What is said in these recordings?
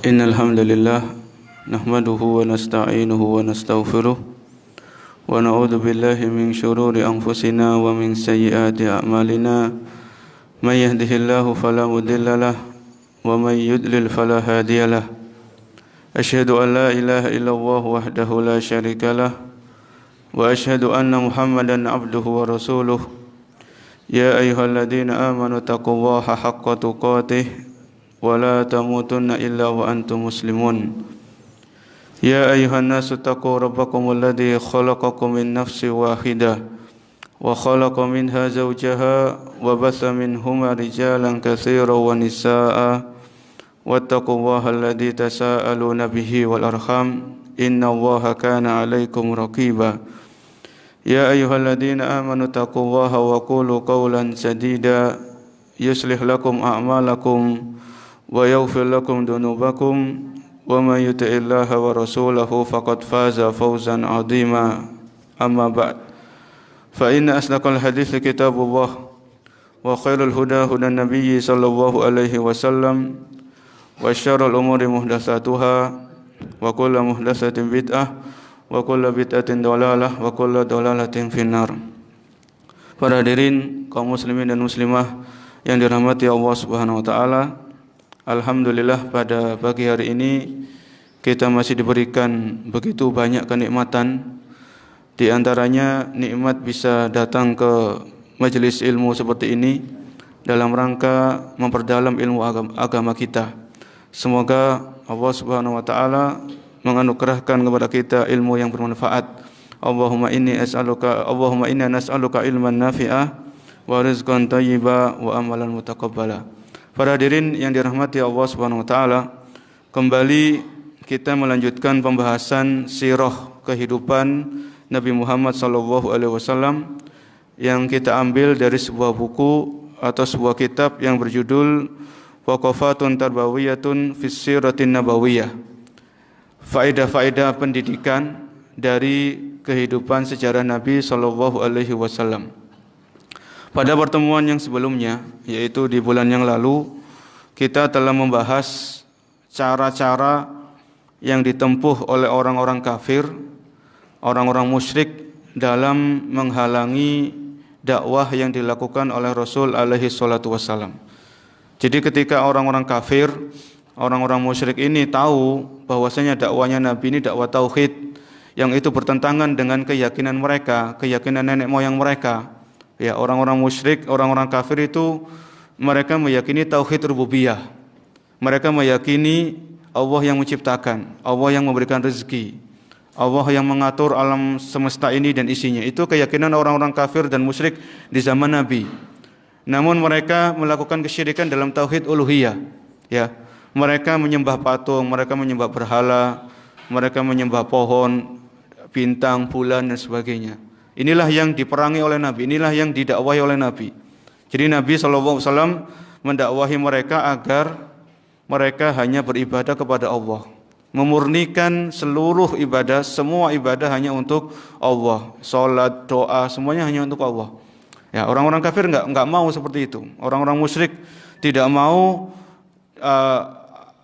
إن الحمد لله نحمده ونستعينه ونستغفره ونعوذ بالله من شرور أنفسنا ومن سيئات أعمالنا من يهده الله فلا مضل له ومن يضلل فلا هادي له أشهد أن لا إله إلا الله وحده لا شريك له وأشهد أن محمدا عبده ورسوله يا أيها الذين آمنوا اتقوا الله حق تقاته ولا تموتن إلا وأنتم مسلمون يا أيها الناس اتقوا ربكم الذي خلقكم من نفس واحدة وخلق منها زوجها وبث منهما رجالا كثيرا ونساء واتقوا الله الذي تساءلون به والأرحام إن الله كان عليكم رقيبا يا أيها الذين آمنوا اتقوا الله وقولوا قولا سديدا يصلح لكم أعمالكم ويغفر لكم ذنوبكم ومن يطع الله ورسوله فقد فاز فوزا عظيما أما بعد فإن أصدق الحديث كتاب الله وخير الهدى هدى النبي صلى الله عليه وسلم وشر الأمور محدثاتها وكل محدثة بدعة وكل بدعة ضلالة وكل ضلالة في النار. Para hadirin kaum muslimin dan muslimah yang dirahmati Allah Subhanahu wa taala, alhamdulillah pada pagi hari ini kita masih diberikan begitu banyak kenikmatan. Di antaranya nikmat bisa datang ke majelis ilmu seperti ini dalam rangka memperdalam ilmu agama kita. Semoga Allah Subhanahu wa taala menganugerahkan kepada kita ilmu yang bermanfaat. Allahumma inna nas'aluka ilman nafi'ah wa rizqan thayyiba wa amalan mutaqabbala. Para hadirin yang dirahmati Allah Subhanahu wa taala, kembali kita melanjutkan pembahasan sirah kehidupan Nabi Muhammad sallallahu alaihi wasallam yang kita ambil dari sebuah buku atau sebuah kitab yang berjudul Waqafatun Tarbawiyatun fis Siratin Nabawiyah. Faedah-faedah pendidikan dari kehidupan sejarah Nabi sallallahu alaihi wasallam. Pada pertemuan yang sebelumnya, yaitu di bulan yang lalu, kita telah membahas cara-cara yang ditempuh oleh orang-orang kafir, orang-orang musyrik dalam menghalangi dakwah yang dilakukan oleh Rasul alaihi salatu wassalam. Jadi ketika orang-orang kafir, orang-orang musyrik ini tahu bahwasanya dakwanya Nabi ini dakwah tauhid yang itu bertentangan dengan keyakinan mereka, keyakinan nenek moyang mereka. Ya, orang-orang musyrik, orang-orang kafir itu mereka meyakini tauhid rububiyah. Mereka meyakini Allah yang menciptakan, Allah yang memberikan rezeki, Allah yang mengatur alam semesta ini dan isinya. Itu keyakinan orang-orang kafir dan musyrik di zaman Nabi. Namun mereka melakukan kesyirikan dalam tauhid uluhiyah. Ya, mereka menyembah patung, mereka menyembah berhala, mereka menyembah pohon, bintang, bulan dan sebagainya. Inilah yang diperangi oleh Nabi, inilah yang didakwahi oleh Nabi. Jadi Nabi SAW mendakwahi mereka agar mereka hanya beribadah kepada Allah, memurnikan seluruh ibadah, semua ibadah hanya untuk Allah. Salat, doa, semuanya hanya untuk Allah. Ya, orang-orang kafir enggak mau seperti itu. Orang-orang musyrik tidak mau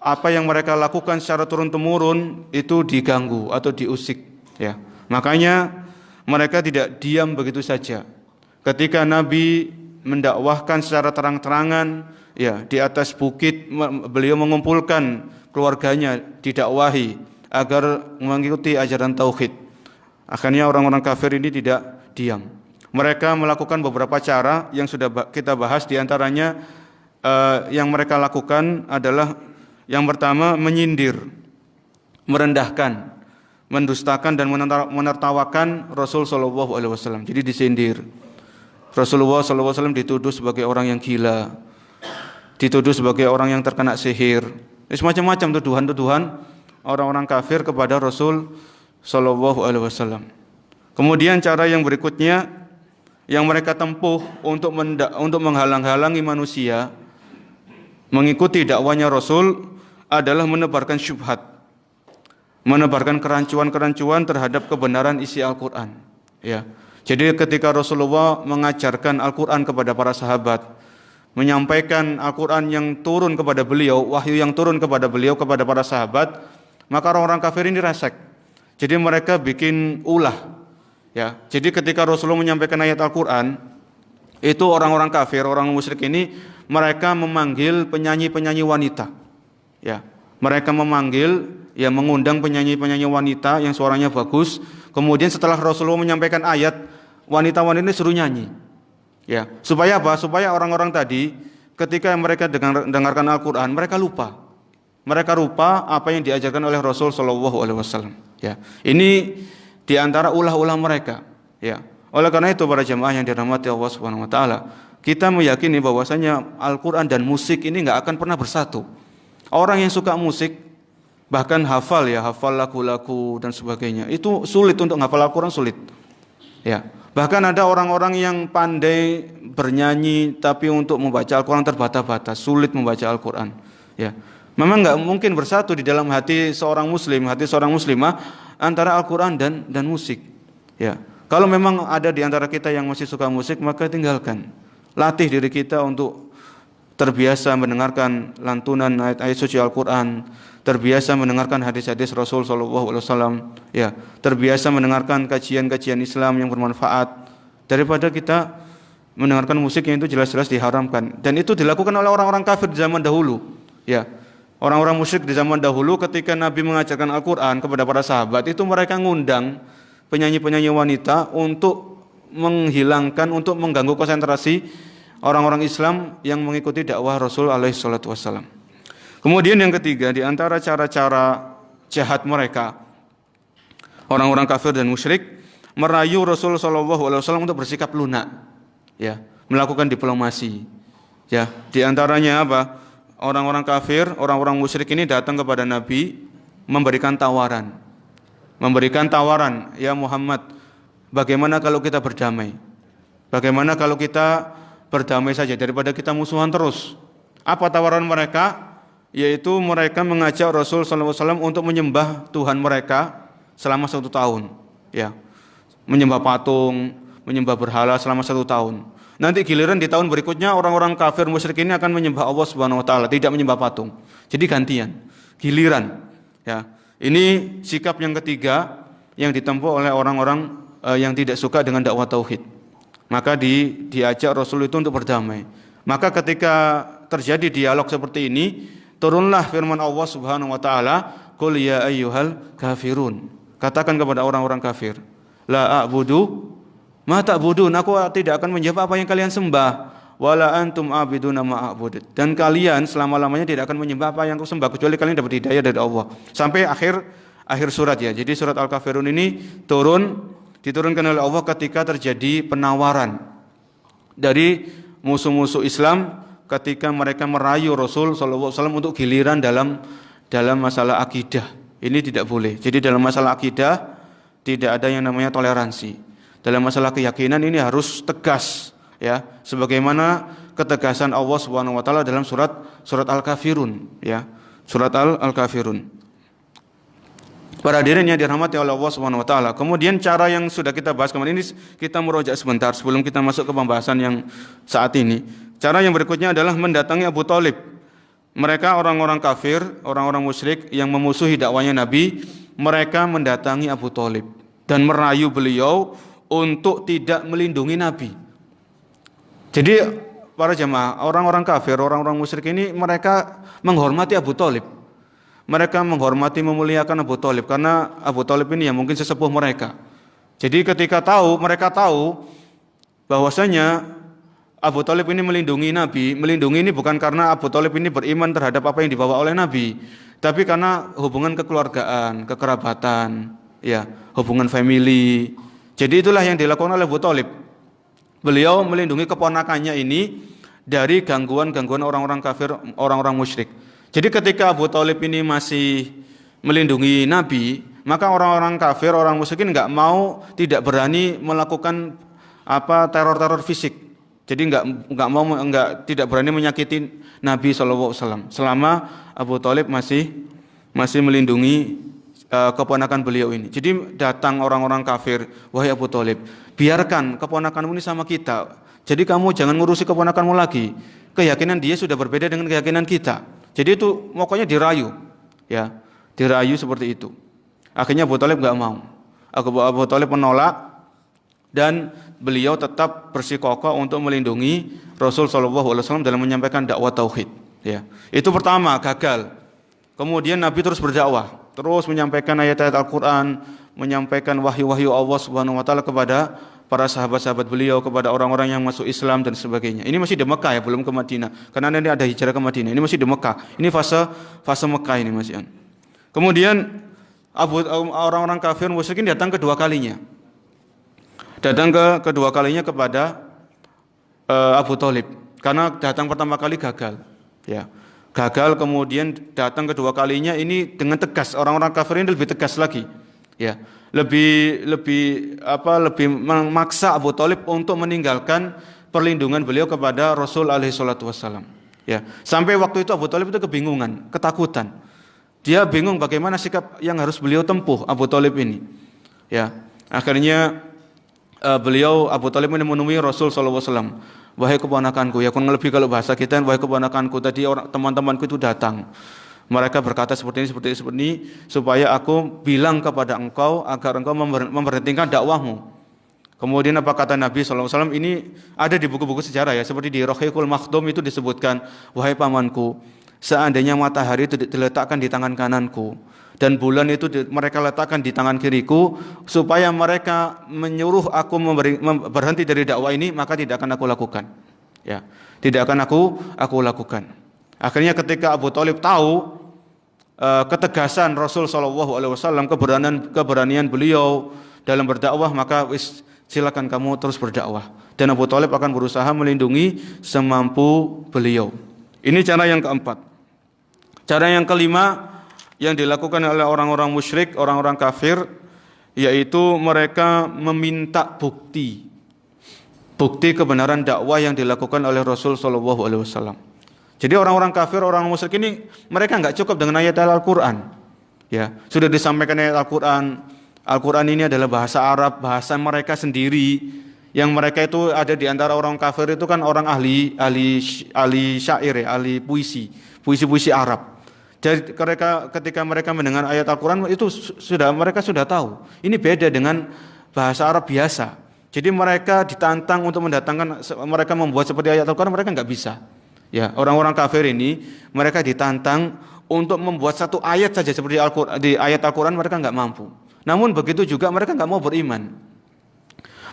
apa yang mereka lakukan secara turun-temurun itu diganggu atau diusik. Ya, makanya mereka tidak diam begitu saja. Ketika Nabi mendakwahkan secara terang-terangan, ya, di atas bukit beliau mengumpulkan keluarganya didakwahi agar mengikuti ajaran tauhid. Akhirnya orang-orang kafir ini tidak diam. Mereka melakukan beberapa cara yang sudah kita bahas. Di antaranya yang mereka lakukan adalah yang pertama menyindir, merendahkan, mendustakan dan menertawakan Rasul sallallahu alaihi wasallam. Jadi disindir. Rasulullah sallallahu alaihi wasallam dituduh sebagai orang yang gila, dituduh sebagai orang yang terkena sihir. Macam-macam tuduhan-tuduhan orang-orang kafir kepada Rasul sallallahu alaihi wasallam. Kemudian cara yang berikutnya yang mereka tempuh untuk menghalang-halangi manusia mengikuti dakwanya Rasul adalah menebarkan syubhat, menebarkan kerancuan-kerancuan terhadap kebenaran isi Al-Quran. Ya, jadi ketika Rasulullah mengajarkan Al-Quran kepada para sahabat, menyampaikan Al-Quran yang turun kepada beliau, wahyu yang turun kepada beliau, kepada para sahabat, maka orang-orang kafir ini resek. Jadi mereka bikin ulah. Ya, jadi ketika Rasulullah menyampaikan ayat Al-Quran, itu orang-orang kafir, orang musyrik ini, mereka memanggil penyanyi-penyanyi wanita. Ya, mereka memanggil, ya mengundang penyanyi-penyanyi wanita yang suaranya bagus. Kemudian setelah Rasulullah menyampaikan ayat, wanita-wanita ini suruh nyanyi. Ya, supaya apa? Supaya orang-orang tadi ketika mereka dengarkan Al-Quran, mereka lupa. Mereka lupa apa yang diajarkan oleh Rasul Shallallahu Alaihi Wasallam. Ya, ini diantara ulah-ulah mereka. Ya, oleh karena itu para jemaah yang dirahmati Allah Subhanahu Wa Taala, kita meyakini bahwasanya Al-Quran dan musik ini nggak akan pernah bersatu. Orang yang suka musik, bahkan hafal lagu-lagu dan sebagainya, itu sulit untuk hafal Al-Quran, sulit. Ya. Bahkan ada orang-orang yang pandai bernyanyi tapi untuk membaca Al-Quran terbata-bata, sulit membaca Al-Quran. Ya. Memang nggak mungkin bersatu di dalam hati seorang muslim, hati seorang muslimah antara Al-Quran dan musik. Ya. Kalau memang ada di antara kita yang masih suka musik, maka tinggalkan. Latih diri kita untuk terbiasa mendengarkan lantunan ayat-ayat suci Al-Quran, terbiasa mendengarkan hadis-hadis Rasul Shallallahu Alaihi Wasallam, ya, terbiasa mendengarkan kajian-kajian Islam yang bermanfaat, daripada kita mendengarkan musik yang itu jelas-jelas diharamkan. Dan itu dilakukan oleh orang-orang kafir di zaman dahulu. Ya, orang-orang musyrik di zaman dahulu ketika Nabi mengajarkan Al-Quran kepada para sahabat, itu mereka ngundang penyanyi-penyanyi wanita untuk menghilangkan, untuk mengganggu konsentrasi orang-orang Islam yang mengikuti dakwah Rasul alaihi salatu wassalam. Kemudian yang ketiga, di antara cara-cara jahat mereka, orang-orang kafir dan musyrik, merayu Rasul sallallahu alaihi wasallam untuk bersikap lunak, ya, melakukan diplomasi. Ya, di antaranya apa? Orang-orang kafir, orang-orang musyrik ini datang kepada Nabi memberikan tawaran. Memberikan tawaran, ya Muhammad, bagaimana kalau kita berdamai? Bagaimana kalau kita berdamai saja daripada kita musuhan terus? Apa tawaran mereka? Yaitu mereka mengajak Rasul SAW untuk menyembah Tuhan mereka selama 1 tahun, ya, menyembah patung, menyembah berhala selama 1 tahun. Nanti giliran di tahun berikutnya orang-orang kafir musyrik ini akan menyembah Allah Subhanahu Wa Taala, tidak menyembah patung. Jadi gantian, giliran. Ya, ini sikap yang ketiga yang ditempuh oleh orang-orang yang tidak suka dengan dakwah tauhid. Maka diajak Rasul itu untuk berdamai. Maka ketika terjadi dialog seperti ini, turunlah firman Allah Subhanahu Wa Taala, "Qul ya ayyuhal kafirun." Katakan kepada orang-orang kafir, "La a'budu ma ta'budun." Aku tidak akan menyembah apa yang kalian sembah. Wala antum abiduna ma a'bud. Dan kalian selama-lamanya tidak akan menyembah apa yang aku sembah kecuali kalian dapat hidayah dari Allah. Sampai akhir surat, ya. Jadi surat Al-Kafirun ini diturunkan oleh Allah ketika terjadi penawaran dari musuh-musuh Islam ketika mereka merayu Rasul sallallahu alaihi wasallam untuk giliran dalam masalah akidah. Ini tidak boleh. Jadi dalam masalah akidah tidak ada yang namanya toleransi. Dalam masalah keyakinan ini harus tegas, ya, sebagaimana ketegasan Allah Subhanahu wa taala dalam surat Al-Kafirun, ya. Surat Al-Kafirun. Para hadirin yang dirahmati oleh Allah Subhanahu wa taala. Kemudian cara yang sudah kita bahas kemarin ini kita merojak sebentar sebelum kita masuk ke pembahasan yang saat ini. Cara yang berikutnya adalah mendatangi Abu Thalib. Mereka orang-orang kafir, orang-orang musyrik yang memusuhi dakwahnya Nabi, mereka mendatangi Abu Thalib dan merayu beliau untuk tidak melindungi Nabi. Jadi para jemaah, orang-orang kafir, orang-orang musyrik ini mereka menghormati Abu Thalib. Mereka menghormati, memuliakan Abu Thalib karena Abu Thalib ini yang mungkin sesepuh mereka. Jadi ketika mereka tahu bahwasanya Abu Thalib ini melindungi Nabi, melindungi ini bukan karena Abu Thalib ini beriman terhadap apa yang dibawa oleh Nabi, tapi karena hubungan kekeluargaan, kekerabatan, ya, hubungan family. Jadi itulah yang dilakukan oleh Abu Thalib. Beliau melindungi keponakannya ini dari gangguan-gangguan orang-orang kafir, orang-orang musyrik. Jadi ketika Abu Thalib ini masih melindungi Nabi, maka orang-orang kafir, orang musyrikin tidak berani melakukan teror-teror fisik. Jadi tidak berani menyakiti Nabi SAW selama Abu Thalib masih melindungi keponakan beliau ini. Jadi datang orang-orang kafir, wahai Abu Thalib, biarkan keponakanmu ini sama kita. Jadi kamu jangan ngurusi keponakanmu lagi. Keyakinan dia sudah berbeda dengan keyakinan kita. Jadi itu pokoknya dirayu, ya, dirayu seperti itu. Akhirnya Abu Thalib nggak mau. Abu Thalib menolak dan beliau tetap bersikukuh untuk melindungi Rasul SAW dalam menyampaikan dakwah tauhid. Ya, itu pertama gagal. Kemudian Nabi terus berdakwah, terus menyampaikan ayat-ayat Al-Quran, menyampaikan wahyu-wahyu Allah Subhanahu Wa Taala kepada para sahabat-sahabat beliau, kepada orang-orang yang masuk Islam dan sebagainya. Ini masih di Mekah ya, belum ke Madinah. Karena nanti ada hijrah ke Madinah. Ini masih di Mekah. Ini fase Mekah ini masih. Kemudian orang-orang kafir musyrikin datang kedua kalinya. Datang kedua kalinya kepada Abu Thalib. Karena datang pertama kali gagal. Ya. Gagal, kemudian datang kedua kalinya ini dengan tegas. Orang-orang kafir ini lebih tegas lagi. Ya. Lebih memaksa Abu Thalib untuk meninggalkan perlindungan beliau kepada Rasul alaihi salatu wassalam. Ya. Sampai waktu itu Abu Thalib itu kebingungan, ketakutan. Dia bingung bagaimana sikap yang harus beliau tempuh, Abu Thalib ini. Ya. Akhirnya Abu Thalib menemui Rasul sallallahu alaihi wasallam. Wahai keponakanku, ya kurang lebih kalau bahasa kita, wahai keponakanku, tadi teman-temanku itu datang. Mereka berkata seperti ini, supaya aku bilang kepada engkau agar engkau memberhentikan dakwahmu. Kemudian apa kata Nabi SAW, ini ada di buku-buku sejarah ya, seperti di Rahiqul Makhdum itu disebutkan, wahai pamanku, seandainya matahari itu diletakkan di tangan kananku, dan bulan itu mereka letakkan di tangan kiriku, supaya mereka menyuruh aku berhenti dari dakwah ini, maka tidak akan aku lakukan. Ya, tidak akan aku lakukan. Akhirnya ketika Abu Thalib tahu ketegasan Rasul SAW, keberanian beliau dalam berdakwah, maka silakan kamu terus berdakwah. Dan Abu Thalib akan berusaha melindungi semampu beliau. Ini cara yang keempat. Cara yang kelima yang dilakukan oleh orang-orang musyrik, orang-orang kafir, yaitu mereka meminta bukti kebenaran dakwah yang dilakukan oleh Rasul SAW. Jadi orang-orang kafir, orang musyrik ini mereka enggak cukup dengan ayat Al-Quran. Ya, sudah disampaikan ayat Al-Quran. Al-Quran ini adalah bahasa Arab, bahasa mereka sendiri. Yang mereka itu ada di antara orang kafir itu kan orang ahli syair, ya, ahli puisi Arab. Jadi ketika mereka mendengar ayat Al-Quran itu mereka sudah tahu. Ini beda dengan bahasa Arab biasa. Jadi mereka ditantang untuk mereka membuat seperti ayat Al-Quran, mereka enggak bisa. Ya, orang-orang kafir ini mereka ditantang untuk membuat satu ayat saja seperti di ayat Al-Quran, mereka enggak mampu. Namun begitu juga mereka enggak mau beriman.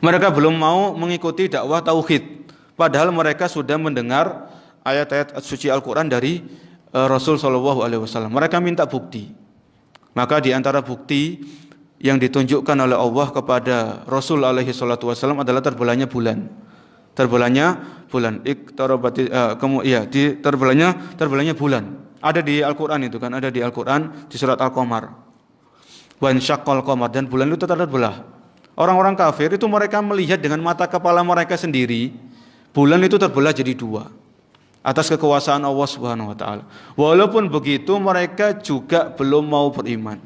Mereka belum mau mengikuti dakwah tauhid, padahal mereka sudah mendengar ayat-ayat suci Al-Quran dari Rasul SAW. Mereka minta bukti. Maka di antara bukti yang ditunjukkan oleh Allah kepada Rasul SAW adalah terbelahnya bulan. Terbelahnya bulan. Ada di Al-Quran itu kan, ada di Al-Quran di surat Al-Qamar. Wan syaqqal qamar, dan bulan itu terbelah. Orang-orang kafir itu mereka melihat dengan mata kepala mereka sendiri, bulan itu terbelah jadi dua atas kekuasaan Allah Subhanahu wa taala. Walaupun begitu mereka juga belum mau beriman.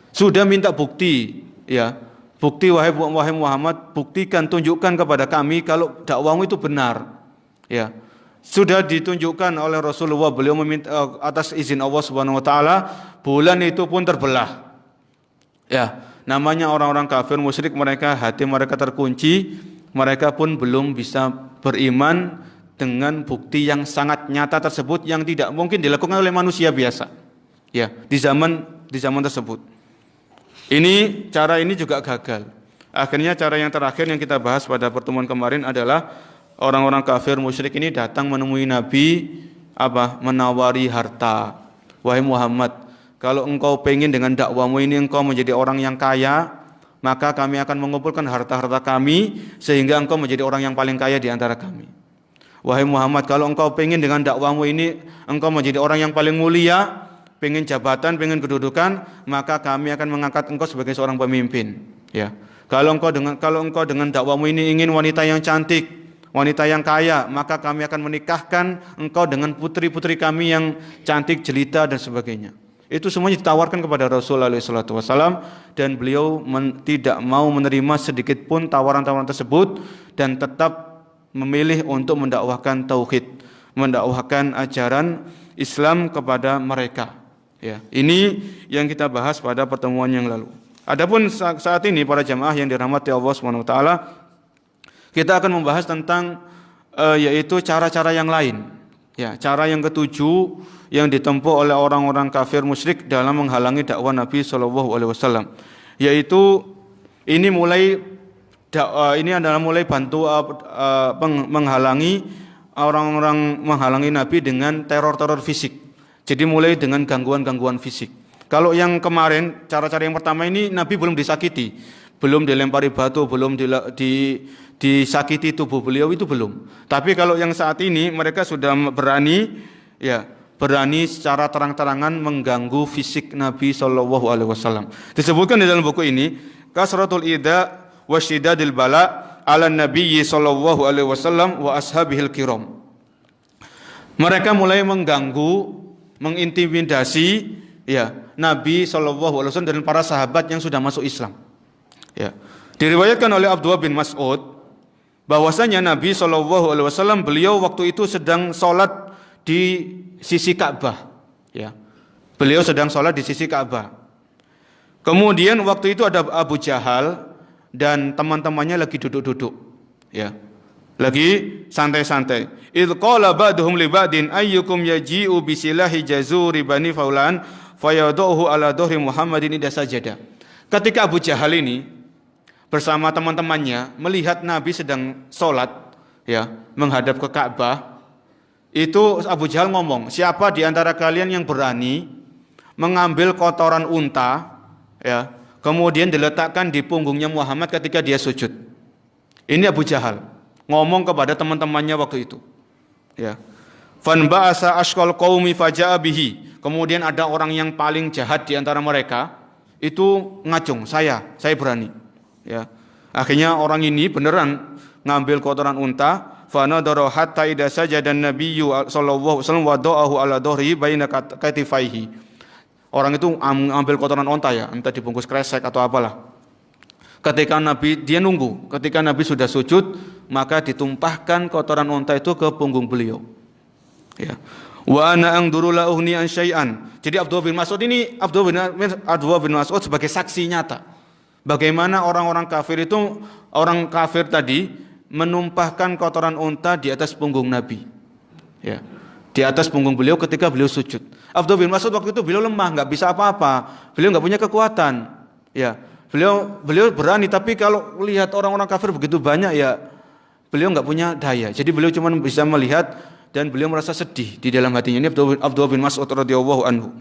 Sudah minta bukti, ya. Bukti wahai Muhammad, buktikan, tunjukkan kepada kami kalau dakwahmu itu benar. Ya. Sudah ditunjukkan oleh Rasulullah, beliau meminta atas izin Allah Subhanahu wa taala, bulan itu pun terbelah. Ya, namanya orang-orang kafir musyrik, hati mereka terkunci, mereka pun belum bisa beriman dengan bukti yang sangat nyata tersebut yang tidak mungkin dilakukan oleh manusia biasa. Ya, di zaman tersebut. Cara ini juga gagal. Akhirnya cara yang terakhir yang kita bahas pada pertemuan kemarin adalah orang-orang kafir musyrik ini datang menemui Nabi, menawari harta. Wahai Muhammad, kalau engkau pengen dengan dakwahmu ini engkau menjadi orang yang kaya, maka kami akan mengumpulkan harta-harta kami sehingga engkau menjadi orang yang paling kaya di antara kami. Wahai Muhammad, kalau engkau pengen dengan dakwahmu ini engkau menjadi orang yang paling mulia, pengen jabatan, pengen kedudukan, maka kami akan mengangkat engkau sebagai seorang pemimpin. Ya. Kalau engkau dengan dakwahmu ini ingin wanita yang cantik, wanita yang kaya, maka kami akan menikahkan engkau dengan putri-putri kami yang cantik, jelita dan sebagainya. Itu semuanya ditawarkan kepada Rasul SAW dan beliau tidak mau menerima sedikit pun tawaran-tawaran tersebut dan tetap memilih untuk mendakwahkan tauhid, mendakwahkan ajaran Islam kepada mereka. Ya, ini yang kita bahas pada pertemuan yang lalu. Adapun saat ini para jamaah yang dirahmati Allah Subhanahu wa taala, kita akan membahas tentang yaitu cara-cara yang lain. Ya, cara yang ketujuh yang ditempuh oleh orang-orang kafir musyrik dalam menghalangi dakwah Nabi sallallahu alaihi wasallam, yaitu ini adalah mulai bantu menghalangi orang-orang menghalangi Nabi dengan teror-teror fisik. Jadi mulai dengan gangguan-gangguan fisik. Kalau yang kemarin, cara-cara yang pertama ini Nabi belum disakiti, belum dilempari batu, belum disakiti tubuh beliau, itu belum. Tapi kalau yang saat ini mereka sudah berani secara terang-terangan mengganggu fisik Nabi sallallahu alaihi wasallam. Disebutkan di dalam buku ini, kasratul ida wa syidadil bala ala nabiyyi sallallahu alaihi wasallam wa ashabihil kiram. Mereka mulai mengganggu, mengintimidasi Nabi sallallahu alaihi wasallam dan para sahabat yang sudah masuk Islam. Ya. Diriwayatkan oleh Abdullah bin Mas'ud bahwasanya Nabi sallallahu alaihi wasallam beliau waktu itu sedang salat di sisi Ka'bah. Ya. Beliau sedang salat di sisi Ka'bah. Kemudian waktu itu ada Abu Jahal dan teman-temannya lagi duduk-duduk. Ya. Lagi santai-santai. Idz qala ba'duhum li ba'din ayyukum yaji'u bisilahi jazuri bani Faulan fayaduhu ala dhuhri Muhammadin idza sajada. Ketika Abu Jahal ini bersama teman-temannya melihat Nabi sedang salat menghadap ke Ka'bah, itu Abu Jahal ngomong, siapa di antara kalian yang berani mengambil kotoran unta kemudian diletakkan di punggungnya Muhammad ketika dia sujud. Ini Abu Jahal ngomong kepada teman-temannya waktu itu. Ya. Fan ba'asa ashqal qaumi faja'a bihi. Kemudian ada orang yang paling jahat di antara mereka itu ngacung, saya berani. Ya. Akhirnya orang ini beneran ngambil kotoran unta, fa nadara hatta idza sajada an-nabiyyu sallallahu alaihi wasallam wada'ahu ala dhahri baina katifaihi. Orang itu ambil kotoran unta entah dibungkus kresek atau apalah. Ketika Nabi sudah sujud, maka ditumpahkan kotoran unta itu ke punggung beliau. Ya. Wa ana anzuru la ughni an syai'an. Jadi Abdullah bin Mas'ud sebagai saksi nyata. Bagaimana orang kafir tadi menumpahkan kotoran unta di atas punggung Nabi. Ya. Di atas punggung beliau ketika beliau sujud. Abdullah bin Mas'ud waktu itu beliau lemah, enggak bisa apa-apa. Beliau enggak punya kekuatan. Ya. Beliau berani, tapi kalau lihat orang-orang kafir begitu banyak beliau nggak punya daya. Jadi beliau cuma bisa melihat dan beliau merasa sedih di dalam hatinya. Ini Abdullah bin Mas'ud radhiyallahu anhu.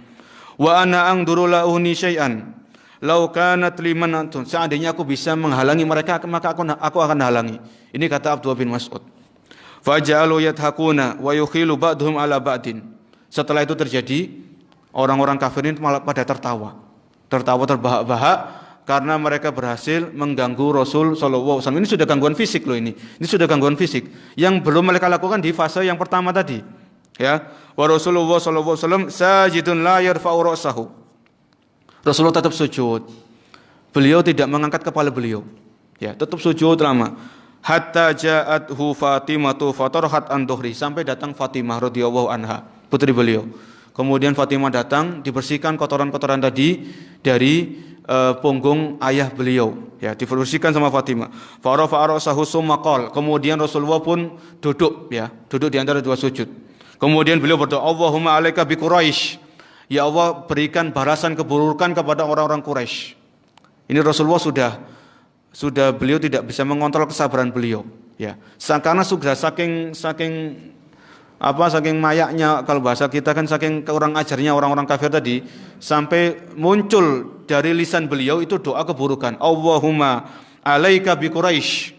Wa ana anzuru la uhni syai'an law kanat liman antun. Seandainya aku bisa menghalangi mereka, maka aku akan halangi. Ini kata Abdullah bin Mas'ud. Faja'alu yadhakuna wa yukhilu ba'dhum ala ba'din. Setelah itu terjadi, orang-orang kafir ini malah pada tertawa terbahak-bahak karena mereka berhasil mengganggu Rasul sallallahu alaihi wasallam. Ini sudah gangguan fisik loh ini. Ini sudah gangguan fisik yang belum mereka lakukan di fase yang pertama tadi. Ya. Wa Rasulullah sallallahu alaihi wasallam sajidun la yarfa'u ra'sahu. Rasulullah tetap sujud. Beliau tidak mengangkat kepala beliau. Ya, tetap sujud lama. Hatta ja'athu Fatimatu fatarhat an dhuhri, sampai datang Fatimah radhiyallahu anha, putri beliau. Kemudian Fatimah datang, dibersihkan kotoran-kotoran tadi dari punggung ayah beliau, dibersihkan sama Fatimah. Farafa'a ra'sahu summa qala, kemudian Rasulullah pun duduk di antara dua sujud. Kemudian beliau berdoa, Allahumma 'alaika bi Quraisy. Ya Allah, berikan balasan keburukan kepada orang-orang Quraisy. Ini Rasulullah sudah beliau tidak bisa mengontrol kesabaran beliau, karena sudah saking mayaknya, kalau bahasa kita kan saking kurang ajarnya orang-orang kafir tadi, sampai muncul dari lisan beliau itu doa keburukan. Allahumma 'alaika bi Quraisy.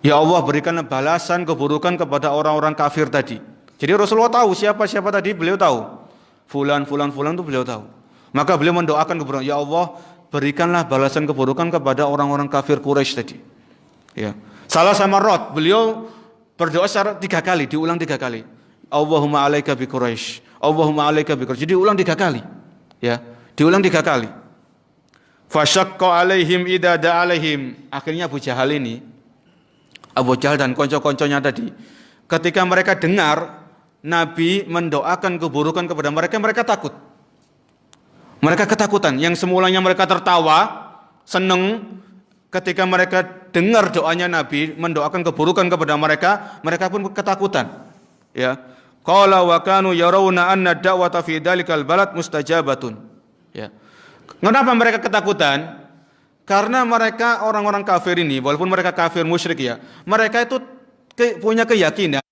Ya Allah, berikanlah balasan keburukan kepada orang-orang kafir tadi. Jadi Rasulullah tahu siapa tadi, beliau tahu. Fulan itu beliau tahu. Maka beliau mendoakan keburukan. Ya Allah, berikanlah balasan keburukan kepada orang-orang kafir Quraisy tadi. Ya. Salah sama Rod, beliau berdoa secara 3 kali, diulang 3 kali. Allahumma 'alaika bi Quraisy. Allahumma 'alaika bi Quraisy. Jadi diulang 3 kali. Ya, diulang 3 kali. Fasyaqqa alaihim idza da'alaihim. Akhirnya Abu Jahal dan konco-konconya tadi, ketika mereka dengar Nabi mendoakan keburukan kepada mereka, mereka takut. Mereka ketakutan. Yang semulanya mereka tertawa, seneng, ketika mereka dengar doanya Nabi mendoakan keburukan kepada mereka, mereka pun ketakutan. Ya. Qala wa kanu yarawna anna da'wata fi dalikal balad mustajabatun. Ya. Kenapa mereka ketakutan? Karena mereka orang-orang kafir ini, walaupun mereka kafir musyrik ya, mereka itu punya keyakinan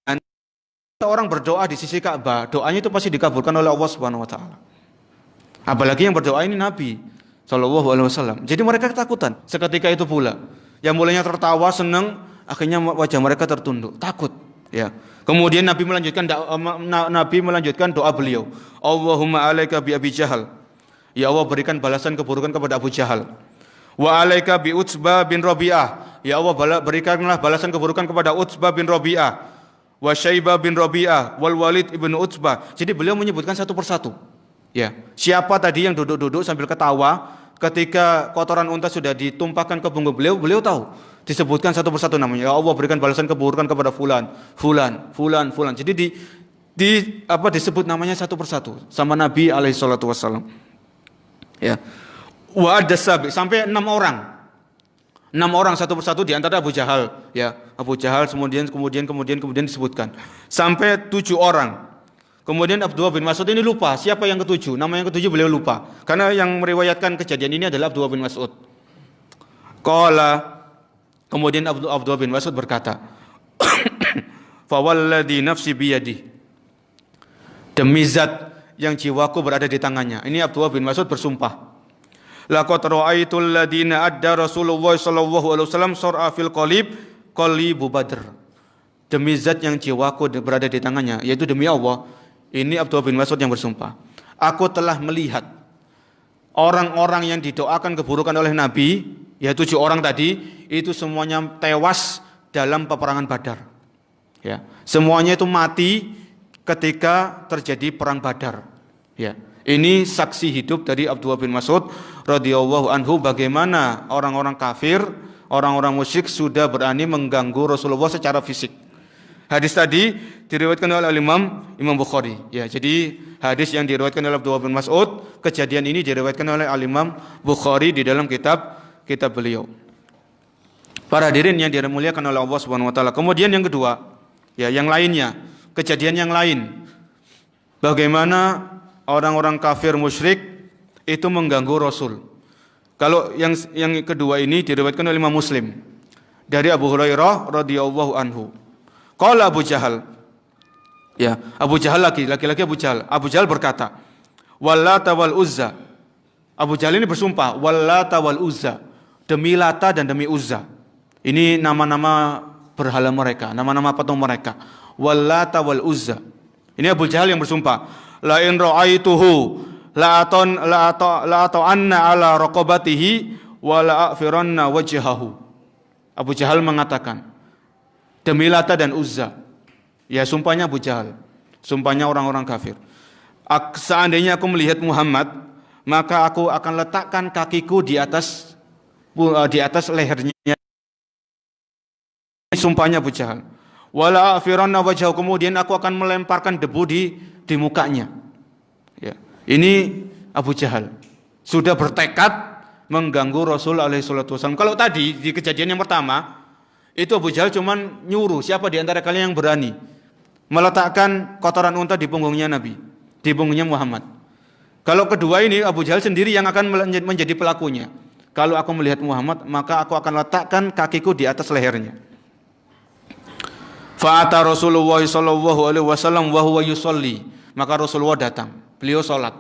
orang berdoa di sisi Ka'bah, doanya itu pasti dikabulkan oleh Allah Subhanahu wa taala. Apalagi yang berdoa ini Nabi sallallahu alaihi wasallam. Jadi mereka ketakutan. Seketika itu pula, yang mulanya tertawa, senang, akhirnya wajah mereka tertunduk, takut, ya. Kemudian Nabi melanjutkan doa beliau. Allahumma alaika bi Abi Jahal. Ya Allah, berikan balasan keburukan kepada Abu Jahal. Wa alaika bi Utsbah bin Rabi'ah. Ya Allah, berikanlah balasan keburukan kepada Utsbah bin Rabi'ah. Wa Syaibah bin Rabi'ah wal Walid ibn Utsbah. Jadi beliau menyebutkan satu persatu. Ya, siapa tadi yang duduk-duduk sambil ketawa ketika kotoran unta sudah ditumpahkan ke punggung beliau, beliau tahu. Disebutkan satu persatu namanya. Ya Allah, berikan balasan keburukan kepada fulan. Jadi disebut namanya satu persatu sama Nabi alaihi salatu wassalam. Ya. Wa ad-sabi, sampai 6 orang. 6 orang satu persatu di antara Abu Jahal, ya. Abu Jahal kemudian disebutkan. Sampai 7 orang. Kemudian Abdullah bin Mas'ud ini lupa siapa yang ketujuh. Nama yang ketujuh beliau lupa. Karena yang meriwayatkan kejadian ini adalah Abdullah bin Mas'ud. Kemudian Abdullah bin Mas'ud berkata, fa walladhi nafsi biyadi. Demi zat yang jiwaku berada di tangannya. Ini Abdullah bin Mas'ud bersumpah. Laqad ra'aitul ladina adda Rasulullah sallallahu alaihi wasallam sur'a fil qalibu Badr. Demi zat yang jiwaku berada di tangannya, yaitu demi Allah. Ini Abdullah bin Mas'ud yang bersumpah. Aku telah melihat orang-orang yang didoakan keburukan oleh Nabi, yaitu 7 orang tadi, itu semuanya tewas dalam peperangan Badar. Ya, semuanya itu mati ketika terjadi perang Badar. Ya, ini saksi hidup dari Abdullah bin Mas'ud radhiyallahu anhu bagaimana orang-orang kafir, orang-orang musyrik sudah berani mengganggu Rasulullah secara fisik. Hadis tadi diriwayatkan oleh Imam Bukhari. Ya, jadi hadis yang diriwayatkan oleh Abdullah bin Mas'ud, kejadian ini diriwayatkan oleh Imam Bukhari di dalam kitab beliau. Para hadirin yang dimuliakan oleh Allah Subhanahu wa taala. Kemudian yang kedua, ya, yang lainnya, kejadian yang lain. Bagaimana orang-orang kafir musyrik itu mengganggu Rasul. Kalau yang kedua ini diriwayatkan oleh Imam Muslim dari Abu Hurairah radhiyallahu anhu. Qala Abu Jahal. Ya, Abu Jahal laki-laki Abu Jahal. Abu Jahal berkata, Wallata wal Uzza. Abu Jahal ini bersumpah, Wallata wal Uzza, demi Lata dan demi Uzza. Ini nama-nama berhala mereka, nama-nama patung mereka. Wallata wal Uzza. Ini Abu Jahal yang bersumpah, la in ra'aituhu la anna ala raqabatihi wa la afiranna wajhahu. Abu Jahal mengatakan, demi Lata dan Uzza. Ya, sumpahnya Abu Jahal, sumpahnya orang-orang kafir. Seandainya aku melihat Muhammad, maka aku akan letakkan kakiku di atas lehernya. Sumpahnya Abu Jahal. Wala afiranna wajhahu, kemudian aku akan melemparkan debu di mukanya. Ya. Ini Abu Jahal sudah bertekad mengganggu Rasul alaihi salatu wasallam. Kalau tadi di kejadian yang pertama itu Abu Jahal cuman nyuruh siapa di antara kalian yang berani meletakkan kotoran unta di punggungnya Nabi, di punggungnya Muhammad. Kalau kedua ini Abu Jahal sendiri yang akan menjadi pelakunya. Kalau aku melihat Muhammad, maka aku akan letakkan kakiku di atas lehernya. Fa'ata Rasulullah sallallahu alaihi wasallam wa huwa yusalli. Maka Rasulullah datang. Beliau salat.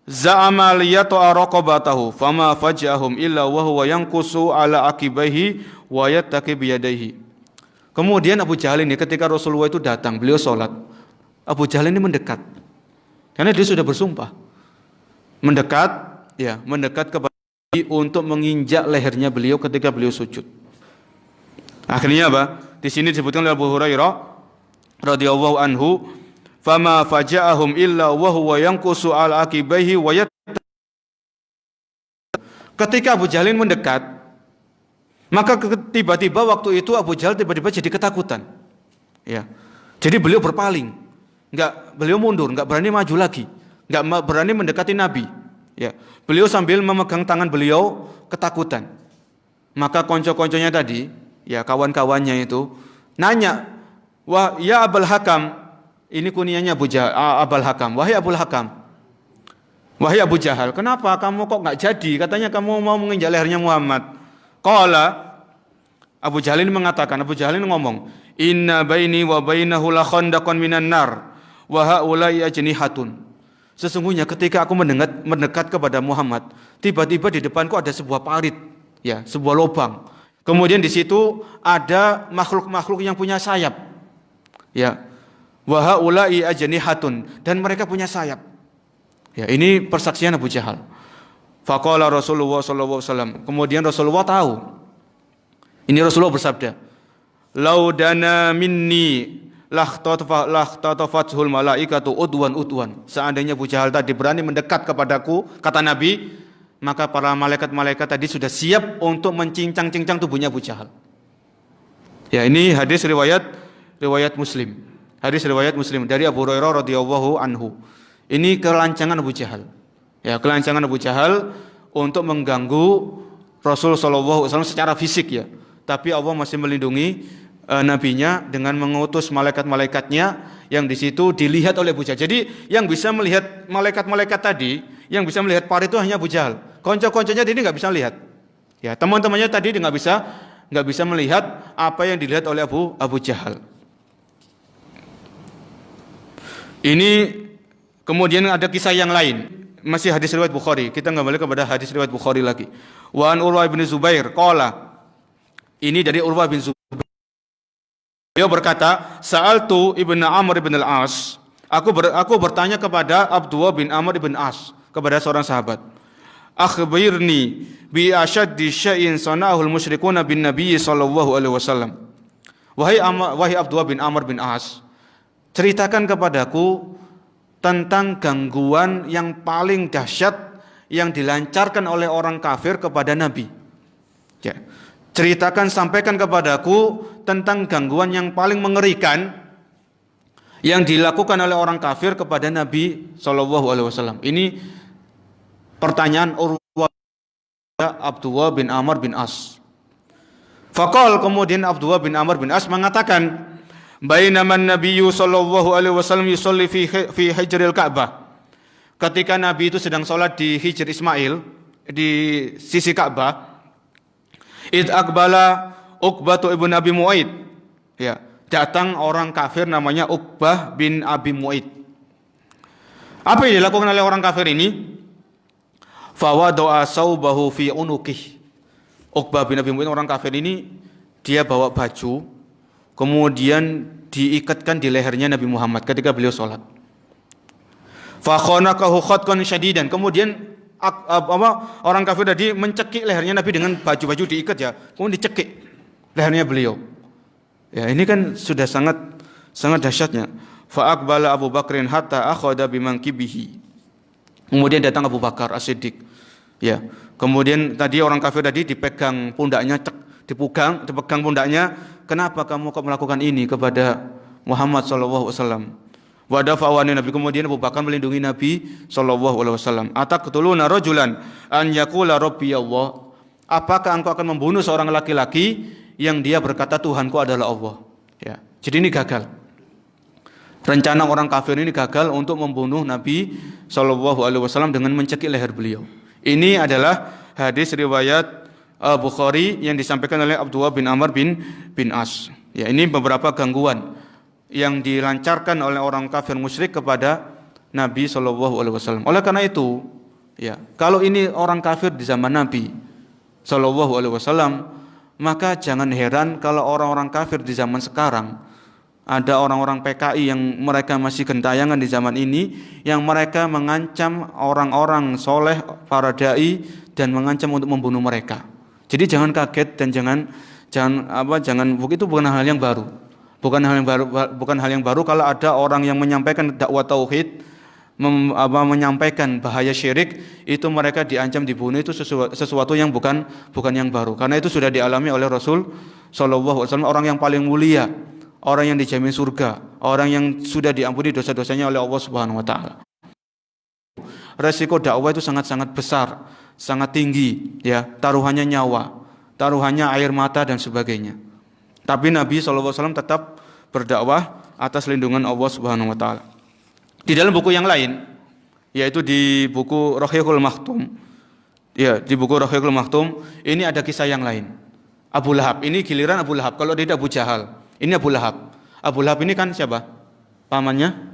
Za'ama liyata'a raqabatahu fama faj'ahum illa wa huwa yanqusu ala akibaihi wa yattaqi biyadaihi. Kemudian Abu Jahal ini ketika Rasulullah itu datang, beliau salat. Abu Jahal ini mendekat. Karena dia sudah bersumpah. Mendekat kepada untuk menginjak lehernya beliau ketika beliau sujud. Akhirnya apa? Di sini disebutkan oleh Abu Hurairah radhiyallahu anhu, fama faja'ahum illa wa huwa yanqusu ala akibaihi wa Ketika Abu Jahlin mendekat, maka tiba-tiba waktu itu Abu Jahal tiba-tiba jadi ketakutan. Ya. Jadi beliau berpaling, beliau mundur, enggak berani maju lagi, enggak berani mendekati Nabi. Ya. Beliau sambil memegang tangan beliau ketakutan. Maka konco-konconya tadi, ya kawan-kawannya itu nanya, "Wah, ya Abul Hakam," ini kunianya Abul Hakam. "Wahai Abul Hakam, wahai Abu Jahal, kenapa kamu kok nggak jadi? Katanya kamu mau menginjak lehernya Muhammad." Qala, Abu Jahal ini mengatakan, Abu Jahal ini ngomong, "Inna baini wa bainahu la khandaqan minan nar wa haula'i ajnihatun." Sesungguhnya ketika aku mendekat kepada Muhammad, tiba-tiba di depanku ada sebuah parit, ya, sebuah lubang. Kemudian di situ ada makhluk-makhluk yang punya sayap. Ya. Wa haula'i ajnihatun, dan mereka punya sayap. Ya, ini persaksian Abu Jahal. Faqala Rasulullah sallallahu alaihi wasallam. Kemudian Rasulullah tahu. Ini Rasulullah bersabda, "Laudana minni lahtatafathul malaikatu udwan." Seandainya Abu Jahal tadi berani mendekat kepadaku, kata Nabi, maka para malaikat-malaikat tadi sudah siap untuk mencincang-cincang tubuhnya Abu Jahal. Ya, ini hadis riwayat Muslim. Hadis riwayat Muslim dari Abu Hurairah radhiyallahu anhu. Ini kelancangan Abu Jahal. Ya, kelancangan Abu Jahal untuk mengganggu Rasul sallallahu alaihi wasallam secara fisik, ya. Tapi Allah masih melindungi nabinya dengan mengutus malaikat-malaikatnya yang di situ dilihat oleh Abu Jahal. Jadi yang bisa melihat malaikat-malaikat tadi, yang bisa melihat parit itu hanya Abu Jahal. Konco-konconya ini nggak bisa lihat. Ya, teman-temannya tadi nggak bisa melihat apa yang dilihat oleh Abu Jahal. Ini kemudian ada kisah yang lain. Masih hadis riwayat Bukhari. Kita kembali kepada hadis riwayat Bukhari lagi. Wa an Urwah bin Zubair qala. Ini dari Urwah bin Zubair. Beliau berkata, "Sa'altu Ibnu Amr bin al-As." Aku bertanya kepada Abdullah bin Amr bin As, kepada seorang sahabat. "Akhbirni bi ashaddi syai'in sana'ahul musyrikuna bin Nabi sallallahu alaihi wasallam." Wahai Abdullah bin Amr bin As, ceritakan kepadaku tentang gangguan yang paling dahsyat yang dilancarkan oleh orang kafir kepada Nabi. Ya. Ceritakan, sampaikan kepadaku tentang gangguan yang paling mengerikan yang dilakukan oleh orang kafir kepada Nabi sallallahu alaihi wasallam. Ini pertanyaan Urwah Abdullah bin Amr bin As. Faqal, kemudian Abdullah bin Amr bin As mengatakan, "Bainaman Nabiyyu sallallahu alaihi wasallam yusalli fi hijril Ka'bah." Ketika Nabi itu sedang sholat di Hijr Ismail, di sisi Ka'bah, id aqbala Uqbah ibn Abi Mu'aid. Ya, datang orang kafir namanya Uqbah bin Abi Mu'aid. Apa yang dilakukan oleh orang kafir ini? Fawada'a saubahu fi unuqih. Uqbah bin Abi Mu'aid, orang kafir ini, dia bawa baju, kemudian diikatkan di lehernya Nabi Muhammad ketika beliau sholat. Fakhonakahu khatqan syadidan. Kemudian orang kafir tadi mencekik lehernya Nabi dengan baju-baju diikat, ya. Kemudian dicekik lehernya beliau. Ya, ini kan sudah sangat dahsyatnya. Fa aqbala Abu Bakrin hatta akhadha bimankibihi. Kemudian datang Abu Bakar As-Siddiq. Ya. Kemudian tadi orang kafir tadi dipegang pundaknya, dipegang pundaknya. "Kenapa kamu kok melakukan ini kepada Muhammad sallallahu alaihi wasallam?" Wa dafa'ani Nabi. Kemudian Abu Bakar melindungi Nabi sallallahu alaihi wasallam. "Ataqtuluna rajulan an yaqula rabbi Allah?" Apakah engkau akan membunuh seorang laki-laki yang dia berkata Tuhanku adalah Allah? Ya. Jadi ini gagal. Rencana orang kafir ini gagal untuk membunuh Nabi sallallahu alaihi wasallam dengan mencekik leher beliau. Ini adalah hadis riwayat Bukhari yang disampaikan oleh Abdullah bin Amr bin As. Ya, ini beberapa gangguan yang dilancarkan oleh orang kafir musyrik kepada Nabi sallallahu alaihi wasallam. Oleh karena itu, ya, kalau ini orang kafir di zaman Nabi sallallahu alaihi wasallam, maka jangan heran kalau orang-orang kafir di zaman sekarang, ada orang-orang PKI yang mereka masih gentayangan di zaman ini, yang mereka mengancam orang-orang soleh, para dai, dan mengancam untuk membunuh mereka. Jadi jangan kaget dan jangan itu bukan hal yang baru. Bukan hal yang baru kalau ada orang yang menyampaikan dakwah tauhid, menyampaikan bahaya syirik, itu mereka diancam dibunuh. Itu sesuatu yang bukan yang baru. Karena itu sudah dialami oleh Rasul sallallahu alaihi wasallam, orang yang paling mulia, orang yang dijamin surga, orang yang sudah diampuni dosa-dosanya oleh Allah Subhanahu wa taala. Resiko dakwah itu sangat-sangat besar, sangat tinggi, ya. Taruhannya nyawa, taruhannya air mata dan sebagainya. Tapi Nabi SAW tetap berdakwah atas lindungan Allah Subhanahu wa taala. Di dalam buku yang lain, yaitu di buku Rahiqul Maktum. Ya, di buku Rahiqul Maktum ini ada kisah yang lain. Abu Lahab, ini giliran Abu Lahab. Kalau tidak Abu Jahal, ini Abu Lahab. Abu Lahab ini kan siapa? Pamannya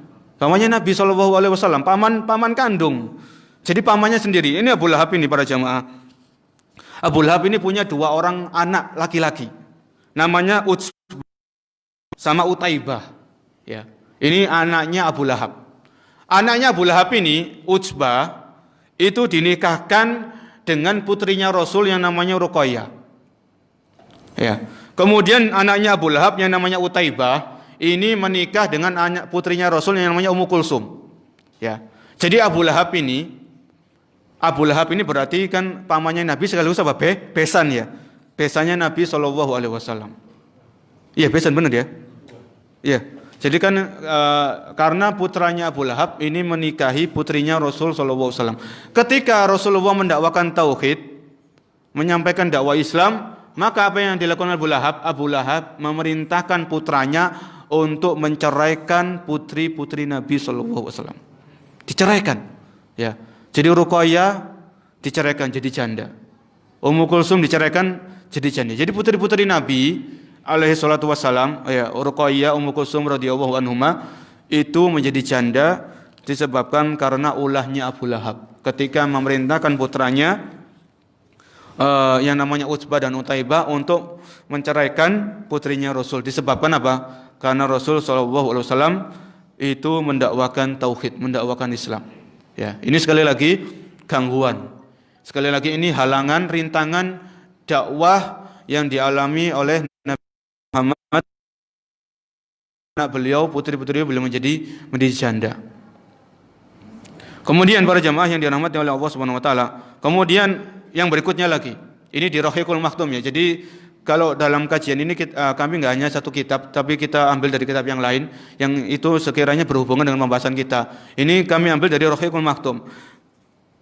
Nabi SAW, paman kandung. Jadi pamannya sendiri. Ini Abu Lahab ini, para jamaah. Abu Lahab ini punya 2 orang anak laki-laki. Namanya Utsbah sama Utaibah. Ya. Ini anaknya Abu Lahab. Anaknya Abu Lahab ini, Utsbah, itu dinikahkan dengan putrinya Rasul yang namanya Ruqayyah. Ya. Kemudian anaknya Abu Lahab yang namanya Utaibah ini menikah dengan anak putrinya Rasul yang namanya Ummu Kulsum. Ya. Jadi Abu Lahab ini berarti kan pamannya Nabi sekaligus apa? Besan ya. Besannya Nabi SAW. Iya, besan benar ya? Iya. Jadi kan karena putranya Abu Lahab ini menikahi putrinya Rasul SAW. Ketika Rasulullah mendakwakan tauhid, menyampaikan dakwah Islam, maka apa yang dilakukan Abu Lahab? Abu Lahab memerintahkan putranya untuk menceraikan putri-putri Nabi SAW. Diceraikan. Ya. Jadi Ruqayyah diceraikan jadi janda. Ummu Kulsum diceraikan jadi janda. Jadi putri-putri Nabi alaihi salatu wassalam, ya, Ruqayyah, Ummu Kulsum radhiyallahu anhuma itu menjadi janda disebabkan karena ulahnya Abu Lahab ketika memerintahkan putranya yang namanya Utsbah dan Utaibah untuk menceraikan putrinya Rasul. Disebabkan apa? Karena Rasul sallallahu alaihi wasallam itu mendakwakan tauhid, mendakwakan Islam. Ya, ini sekali lagi gangguan. Sekali lagi ini halangan, rintangan dakwah yang dialami oleh Nabi Muhammad. Anak beliau, putri-putri beliau menjadi janda. Kemudian para jamaah yang dirahmati oleh Allah Subhanahu wa taala, kemudian yang berikutnya lagi, ini di Rahiqul Maktum ya. Jadi kalau dalam kajian ini kami nggak hanya satu kitab, tapi kita ambil dari kitab yang lain yang itu sekiranya berhubungan dengan pembahasan kita. Ini kami ambil dari Rahiqul Maktum.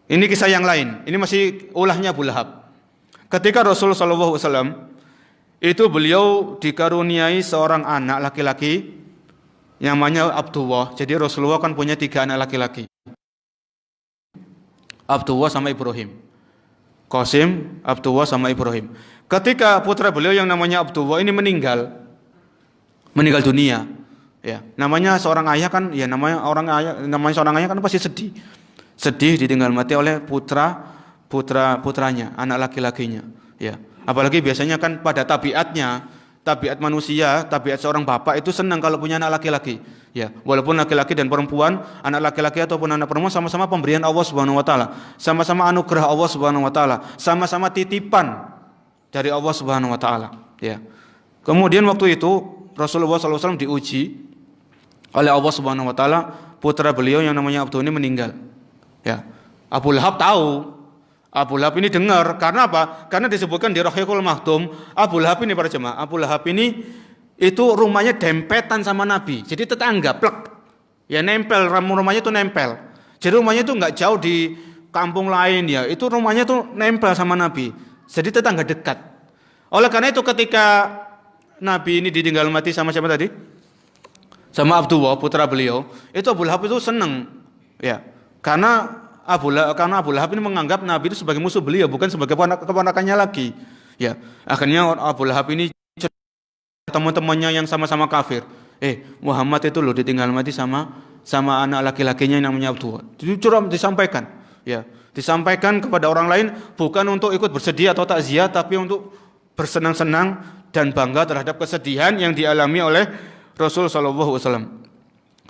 Ini kisah yang lain. Ini masih ulahnya Abu Lahab. Ketika Rasul sallallahu alaihi wasallam itu beliau dikaruniai seorang anak laki-laki yang namanya Abdullah. Jadi Rasulullah kan punya 3 anak laki-laki. Abdullah sama Ibrahim. Qasim, Abdullah sama Ibrahim. Ketika putra beliau yang namanya Abdullah ini meninggal dunia, ya, namanya seorang ayah kan, ya namanya seorang ayah kan pasti sedih ditinggal mati oleh putranya, anak laki-lakinya, ya. Apalagi biasanya kan pada tabiat manusia, tabiat seorang bapak itu senang kalau punya anak laki-laki, ya. Walaupun laki-laki dan perempuan, anak laki-laki ataupun anak perempuan sama-sama pemberian Allah Subhanahu wa taala, sama-sama anugerah Allah Subhanahu wa taala, sama-sama titipan dari Allah Subhanahu wa taala, ya. Kemudian waktu itu Rasulullah SAW diuji oleh Allah Subhanahu wa taala, putra beliau yang namanya Abdul ini meninggal. Ya. Abu Lahab tahu. Abu Lahab ini dengar, karena apa? Karena disebutkan di Rahiqul Maktum, Abu Lahab ini para jemaah, Abu Lahab ini itu rumahnya dempetan sama Nabi. Jadi tetangga, plek. Ya nempel, rumahnya itu nempel. Jadi rumahnya itu enggak jauh di kampung lain ya. Itu rumahnya itu nempel sama Nabi. Jadi tetangga dekat. Oleh karena itu ketika Nabi ini ditinggal mati sama siapa tadi? Sama Abdullah, putra beliau. Itu Abu Lahab itu senang. Ya. Karena Abu Lahab ini menganggap Nabi itu sebagai musuh beliau, bukan sebagai keponakannya lagi. Ya. Akhirnya Abu Lahab ini teman-temannya yang sama-sama kafir. Muhammad itu loh ditinggal mati sama anak laki-lakinya yang namanya Abdullah. Curang disampaikan. Ya. Disampaikan kepada orang lain bukan untuk ikut bersedih atau takziah, tapi untuk bersenang-senang dan bangga terhadap kesedihan yang dialami oleh Rasul sallallahu alaihi wasallam.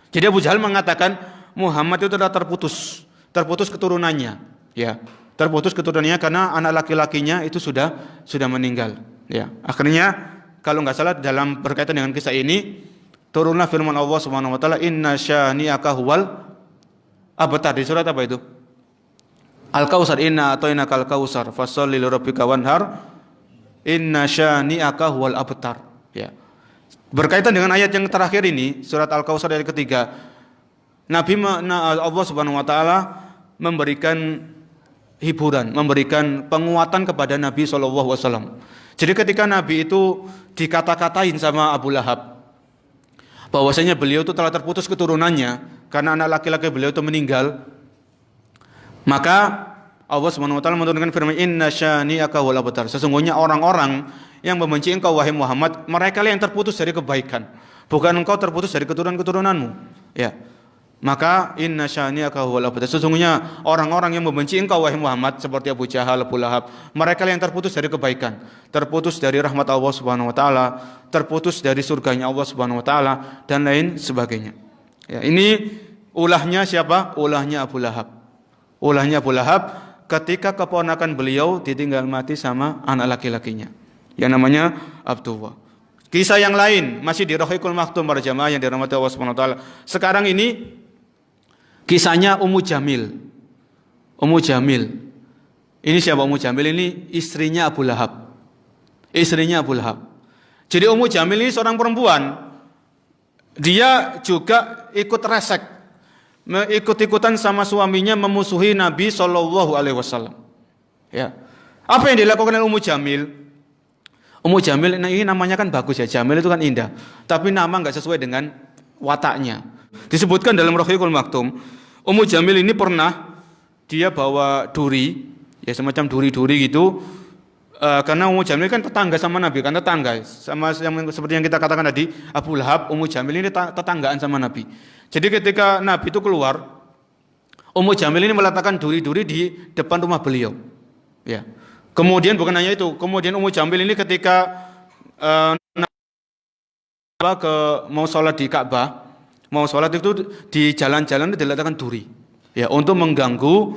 Jadi Abu Jahal mengatakan Muhammad itu sudah terputus keturunannya, ya. Terputus keturunannya karena anak laki-lakinya itu sudah meninggal, ya. Akhirnya kalau nggak salah dalam berkaitan dengan kisah ini turunlah firman Allah Subhanahu wa taala, inna syani'aka huwal abtar. Di surat apa itu? Al-Kautsar, inna a'tainakal kautsar fasholli lirabbika wanhar inna syani'aka huwal abtar. Ya. Berkaitan dengan ayat yang terakhir ini, surat Al-Kautsar ayat ketiga, Allah Subhanahu wa taala memberikan hiburan, memberikan penguatan kepada Nabi SAW. Jadi ketika Nabi itu dikata-katain sama Abu Lahab bahwasanya beliau itu telah terputus keturunannya karena anak laki-laki beliau itu meninggal, maka Allah Subhanahu wa taala menurunkan firman, inna syani'aka huwal abtar. Sesungguhnya orang-orang yang membenci engkau wahai Muhammad, mereka yang terputus dari kebaikan, bukan engkau terputus dari keturunan-keturunanmu. Ya. Maka inna syani'aka huwal abtar. Sesungguhnya orang-orang yang membenci engkau wahai Muhammad seperti Abu Jahal, Abu Lahab, mereka yang terputus dari kebaikan, terputus dari rahmat Allah Subhanahu wa taala, terputus dari surganya Allah Subhanahu wa taala dan lain sebagainya. Ya, ini ulahnya siapa? Ulahnya Abu Lahab. Ulahnya Abu Lahab ketika keponakan beliau ditinggal mati sama anak laki-lakinya yang namanya Abdullah. Kisah yang lain masih di Rahiqul Maktum para jamaah yang dirahmati Allah Subhanahu wa taala. Sekarang ini kisahnya Ummu Jamil. Ummu Jamil. Ini siapa Ummu Jamil? Ini istrinya Abu Lahab. Istrinya Abu Lahab. Jadi Ummu Jamil ini seorang perempuan. Dia juga ikut resek, ikut-ikutan sama suaminya memusuhi Nabi Shallallahu Alaihi Wasallam. Ya. Apa yang dilakukan oleh Ummu Jamil? Ummu Jamil ini namanya kan bagus ya. Jamil itu kan indah. Tapi nama nggak sesuai dengan wataknya. Disebutkan dalam Rahiqul Maktum, Ummu Jamil ini pernah dia bawa duri, ya semacam duri-duri gitu. Karena Ummu Jamil kan tetangga sama Nabi, kan tetangga sama yang seperti yang kita katakan tadi, Abu Lahab, Ummu Jamil ini tetanggaan sama Nabi. Jadi ketika Nabi itu keluar, Ummu Jamil ini meletakkan duri-duri di depan rumah beliau. Ya. Kemudian bukan hanya itu, kemudian Ummu Jamil ini ketika mau sholat di Ka'bah, mau sholat itu di jalan-jalan diletakkan duri, ya untuk mengganggu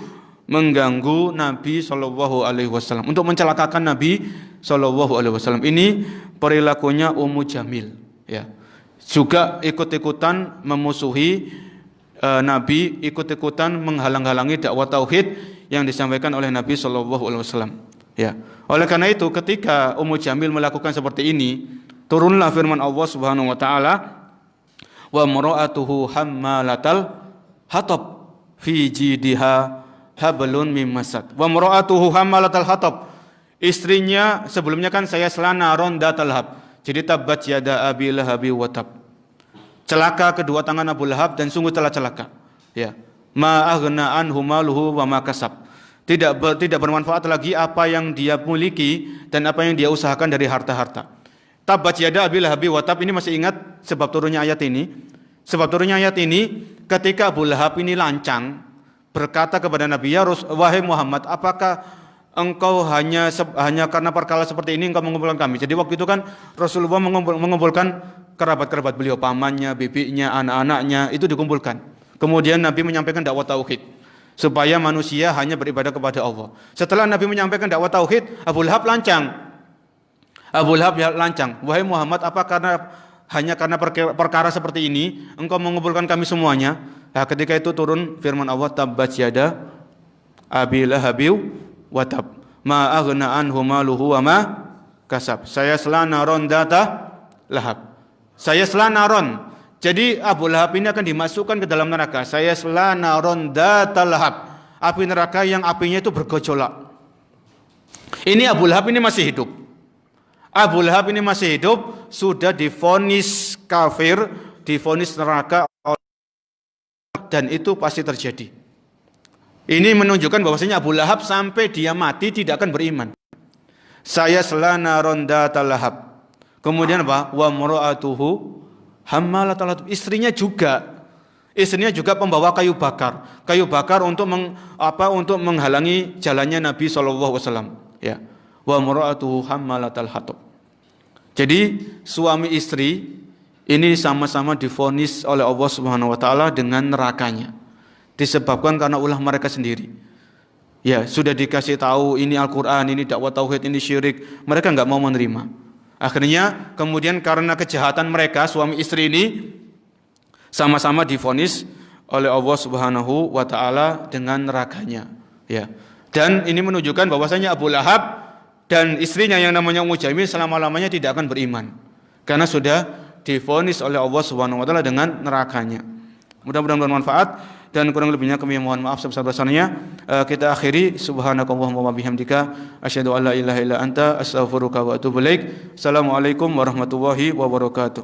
Nabi Shallallahu Alaihi Wasallam, untuk mencelakakan Nabi Shallallahu Alaihi Wasallam. Ini perilakunya Ummu Jamil, ya. Juga ikut-ikutan memusuhi Nabi, ikut-ikutan menghalang-halangi dakwah tauhid yang disampaikan oleh Nabi Shallallahu Alaihi Wasallam. Ya. Oleh karena itu, ketika Ummu Jamil melakukan seperti ini, turunlah firman Allah Subhanahu Wa Taala, wa mar'atuhu hammalatal hatab fi jidha hablun mim masad. Wa mar'atuhu hammalatal hatab. Istrinya sebelumnya kan saya selana rondatal hab. Jadi tabat yada abi lahabi wa tab. Celaka kedua tangan Abu Lahab dan sungguh telah celaka. Ya. Ma aghna anhu maluhu wa ma kasab. Tidak bermanfaat lagi apa yang dia miliki dan apa yang dia usahakan dari harta-harta. Tabat yada abi lahabi wa tab, ini masih ingat sebab turunnya ayat ini? Sebab turunnya ayat ini ketika Abu Lahab ini lancang berkata kepada Nabi, ya wahai Muhammad, apakah engkau hanya karena perkara seperti ini engkau mengumpulkan kami? Jadi waktu itu kan Rasulullah mengumpulkan kerabat-kerabat beliau, pamannya, bibinya, anak-anaknya, itu dikumpulkan. Kemudian Nabi menyampaikan dakwah tauhid supaya manusia hanya beribadah kepada Allah. Setelah Nabi menyampaikan dakwah tauhid, Abu Lahab lancang. Abu Lahab lancang, wahai Muhammad, apa hanya karena perkara seperti ini engkau mengumpulkan kami semuanya? Nah, ketika itu turun firman Allah, tabbat yada abi lahabi wa tab ma aghna anhu maluhu wa ma kasab. Saya selana data lahab. Saya selana ron. Jadi Abu Lahab ini akan dimasukkan ke dalam neraka. Saya selana data lahab. Api neraka yang apinya itu bergejolak. Ini Abu Lahab ini masih hidup. Abu Lahab ini masih hidup, sudah divonis kafir, divonis neraka, dan itu pasti terjadi. Ini menunjukkan bahwasanya Abu Lahab sampai dia mati tidak akan beriman. Saya selana rondatal lahab. Kemudian apa? Wa mar'atuhu hammalatal hatab. Istrinya juga pembawa kayu bakar. Kayu bakar untuk menghalangi jalannya Nabi sallallahu alaihi wasallam, ya. Wa mar'atuhu hammalatal hatab. Jadi suami istri ini sama-sama divonis oleh Allah Subhanahu wa taala dengan nerakanya. Disebabkan karena ulah mereka sendiri. Ya, sudah dikasih tahu ini Al-Qur'an, ini dakwah tauhid, ini syirik, mereka enggak mau menerima. Akhirnya kemudian karena kejahatan mereka suami istri ini sama-sama divonis oleh Allah Subhanahu wa taala dengan nerakanya, ya. Dan ini menunjukkan bahwasanya Abu Lahab dan istrinya yang namanya Ummu Jamil selama-lamanya tidak akan beriman karena sudah divonis oleh Allah Subhanahu wa taala dengan nerakanya. Mudah-mudahan bermanfaat dan kurang lebihnya kami mohon maaf sebesar-besarnya. Kita akhiri subhanakallahumma wa bihamdika asyhadu an la ilaha illa anta astaghfiruka wa atubu ilaik. Assalamualaikum warahmatullahi wabarakatuh.